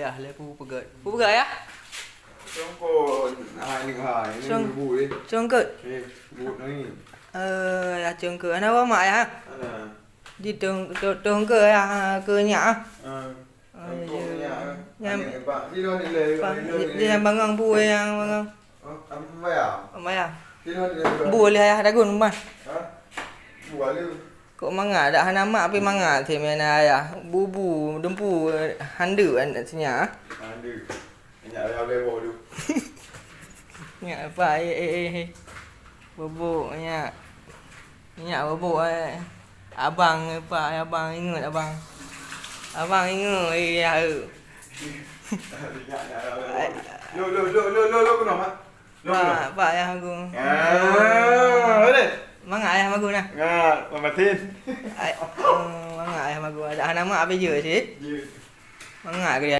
dah lah pu pegat. Pu pegat ya? Songkon, ni hai, ni bu đi. Congkut. Bu ni. Ya congkut. Ana apa mak ya? Ana. Di congkut ya ke nyak. Yang Pak, ni lo ni le. Dia yang bangang pu yang bangang. Apa ya? Apa ya? Ni lo ni le. Bu boleh ya dagun man. Ha? Bu ali. Kok mangga dak hana mak pi mangga the mena ya. Bu dempu handu an senya. Handu. Nyak level tu. Nyak apa bobok nyak. Nyak bobok abang apa abang ingat abang. Abang ingat ya. Lo kenapa? Pak ya aku. Boleh. Mangga ya aku nah. Nggak, Mama Tin. Mangga ya aku. Ada nama apa je sih? Mangga ke dia.